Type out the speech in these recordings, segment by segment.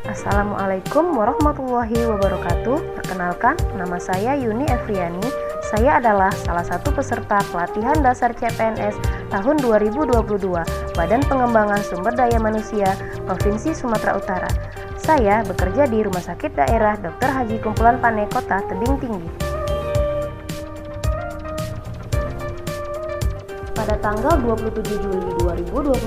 Assalamualaikum warahmatullahi wabarakatuh. Perkenalkan, nama saya Yuni Efriani. Saya adalah salah satu peserta pelatihan dasar CPNS tahun 2022 Badan Pengembangan Sumber Daya Manusia Provinsi Sumatera Utara. Saya bekerja di Rumah Sakit Daerah Dr. Haji Kumpulan Pane Kota Tebing Tinggi. Pada tanggal 27 Juli 2021,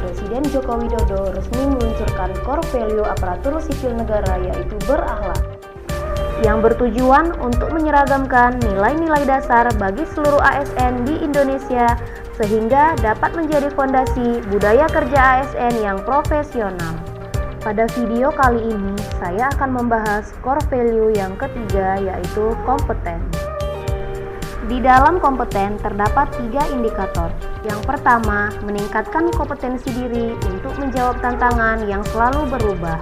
Presiden Joko Widodo resmi meluncurkan Core Value Aparatur Sipil Negara, yaitu berakhlak, yang bertujuan untuk menyeragamkan nilai-nilai dasar bagi seluruh ASN di Indonesia sehingga dapat menjadi fondasi budaya kerja ASN yang profesional. Pada video kali ini, saya akan membahas core value yang ketiga, yaitu kompeten. Di dalam kompeten terdapat 3 indikator. Yang pertama, meningkatkan kompetensi diri untuk menjawab tantangan yang selalu berubah.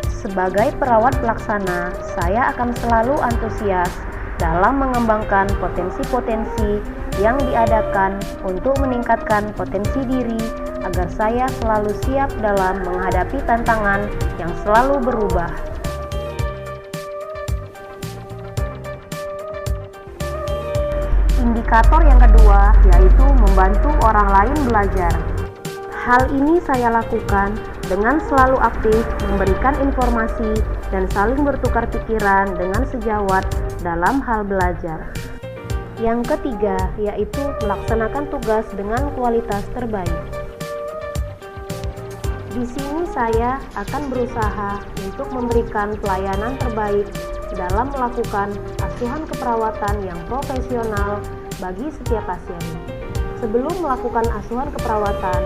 Sebagai perawat pelaksana, saya akan selalu antusias dalam mengembangkan potensi-potensi yang diadakan untuk meningkatkan potensi diri agar saya selalu siap dalam menghadapi tantangan yang selalu berubah. Indikator yang kedua yaitu membantu orang lain belajar. Hal ini saya lakukan dengan selalu aktif memberikan informasi dan saling bertukar pikiran dengan sejawat dalam hal belajar. Yang ketiga yaitu melaksanakan tugas dengan kualitas terbaik. Di sini saya akan berusaha untuk memberikan pelayanan terbaik dalam melakukan asuhan keperawatan yang profesional bagi setiap pasien. Sebelum melakukan asuhan keperawatan,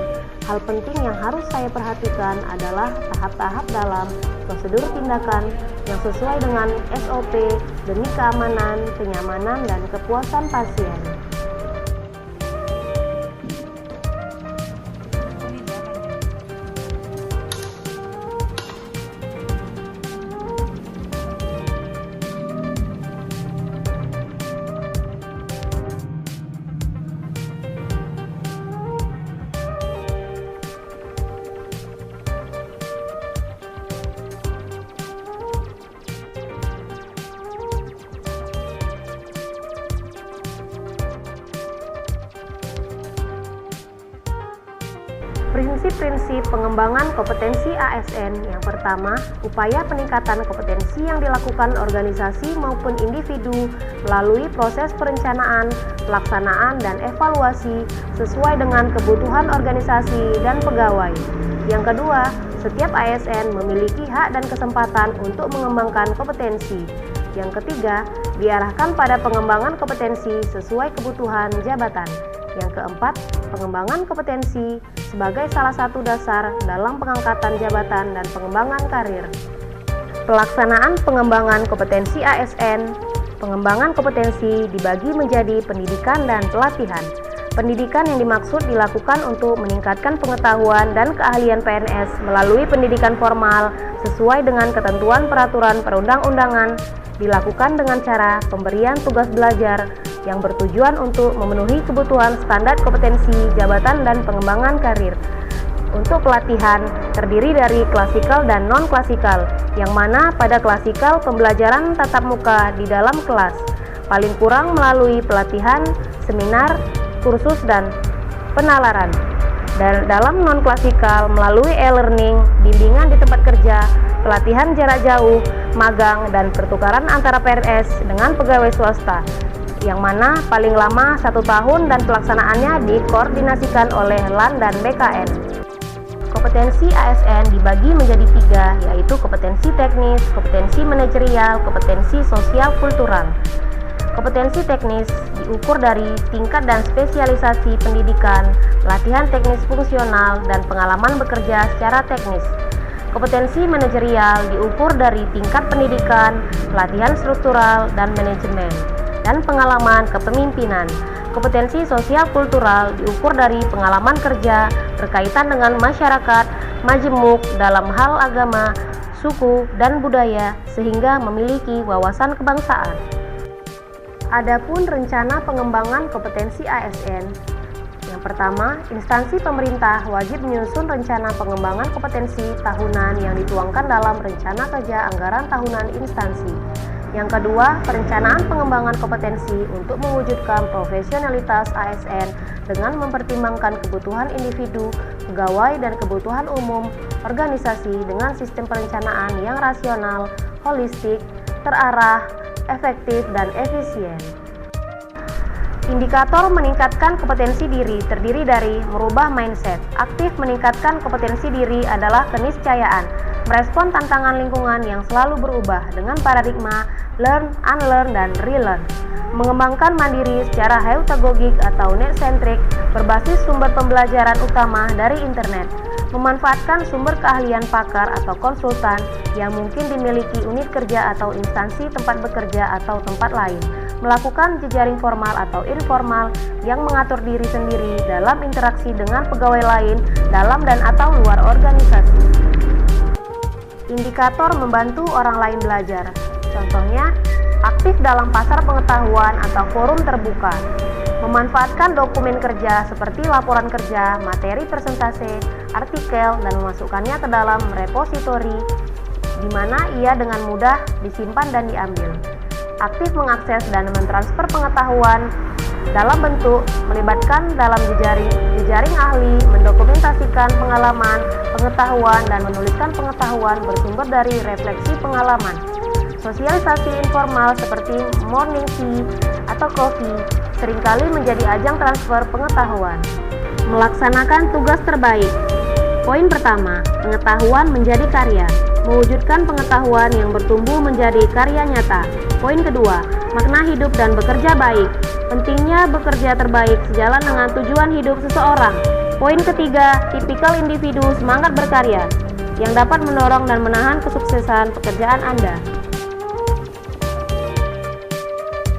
hal penting yang harus saya perhatikan adalah tahap-tahap dalam prosedur tindakan yang sesuai dengan SOP demi keamanan, kenyamanan, dan kepuasan pasien. Prinsip-prinsip pengembangan kompetensi ASN. Yang pertama, upaya peningkatan kompetensi yang dilakukan organisasi maupun individu melalui proses perencanaan, pelaksanaan, dan evaluasi sesuai dengan kebutuhan organisasi dan pegawai. Yang kedua, setiap ASN memiliki hak dan kesempatan untuk mengembangkan kompetensi. Yang ketiga, diarahkan pada pengembangan kompetensi sesuai kebutuhan jabatan. Yang keempat, pengembangan kompetensi sebagai salah satu dasar dalam pengangkatan jabatan dan pengembangan karir. Pelaksanaan pengembangan kompetensi ASN. Pengembangan kompetensi dibagi menjadi pendidikan dan pelatihan. Pendidikan yang dimaksud dilakukan untuk meningkatkan pengetahuan dan keahlian PNS melalui pendidikan formal sesuai dengan ketentuan peraturan perundang-undangan, dilakukan dengan cara pemberian tugas belajar yang bertujuan untuk memenuhi kebutuhan standar kompetensi jabatan dan pengembangan karir. Untuk pelatihan terdiri dari klasikal dan non-klasikal, yang mana pada klasikal pembelajaran tatap muka di dalam kelas, paling kurang melalui pelatihan, seminar, kursus, dan penalaran. Dan dalam non-klasikal melalui e-learning, bimbingan di tempat kerja, pelatihan jarak jauh, magang, dan pertukaran antara PNS dengan pegawai swasta, yang mana paling lama 1 tahun dan pelaksanaannya dikoordinasikan oleh LAN dan BKN. Kompetensi ASN dibagi menjadi 3, yaitu kompetensi teknis, kompetensi manajerial, kompetensi sosial kultural. Kompetensi teknis diukur dari tingkat dan spesialisasi pendidikan, latihan teknis fungsional, dan pengalaman bekerja secara teknis. Kompetensi manajerial diukur dari tingkat pendidikan, pelatihan struktural, dan manajemen, dan pengalaman kepemimpinan. Kompetensi sosial kultural diukur dari pengalaman kerja berkaitan dengan masyarakat, majemuk dalam hal agama, suku, dan budaya, sehingga memiliki wawasan kebangsaan. Adapun rencana pengembangan kompetensi ASN, Yang pertama, instansi pemerintah wajib menyusun rencana pengembangan kompetensi tahunan yang dituangkan dalam rencana kerja anggaran tahunan instansi. Yang kedua, perencanaan pengembangan kompetensi untuk mewujudkan profesionalitas ASN dengan mempertimbangkan kebutuhan individu, pegawai, dan kebutuhan umum organisasi dengan sistem perencanaan yang rasional, holistik, terarah, efektif, dan efisien. Indikator meningkatkan kompetensi diri terdiri dari merubah mindset. Aktif meningkatkan kompetensi diri adalah keniscayaan, merespon tantangan lingkungan yang selalu berubah dengan paradigma learn, unlearn, dan relearn. Mengembangkan mandiri secara heutagogik atau net-centric berbasis sumber pembelajaran utama dari internet. Memanfaatkan sumber keahlian pakar atau konsultan yang mungkin dimiliki unit kerja atau instansi tempat bekerja atau tempat lain. Melakukan jejaring formal atau informal yang mengatur diri sendiri dalam interaksi dengan pegawai lain dalam dan atau luar organisasi. Indikator membantu orang lain belajar. Contohnya, aktif dalam pasar pengetahuan atau forum terbuka. Memanfaatkan dokumen kerja seperti laporan kerja, materi presentase, artikel, dan memasukkannya ke dalam repositori di mana ia dengan mudah disimpan dan diambil. Aktif mengakses dan mentransfer pengetahuan dalam bentuk melibatkan dalam jejaring ahli, mendokumentasikan pengalaman, pengetahuan, dan menuliskan pengetahuan bersumber dari refleksi pengalaman. Sosialisasi informal seperti morning tea atau coffee seringkali menjadi ajang transfer pengetahuan. Melaksanakan tugas terbaik. Poin pertama, pengetahuan menjadi karya. Mewujudkan pengetahuan yang bertumbuh menjadi karya nyata. Poin kedua, makna hidup dan bekerja baik. Pentingnya bekerja terbaik sejalan dengan tujuan hidup seseorang. Poin ketiga, tipikal individu semangat berkarya yang dapat mendorong dan menahan kesuksesan pekerjaan Anda.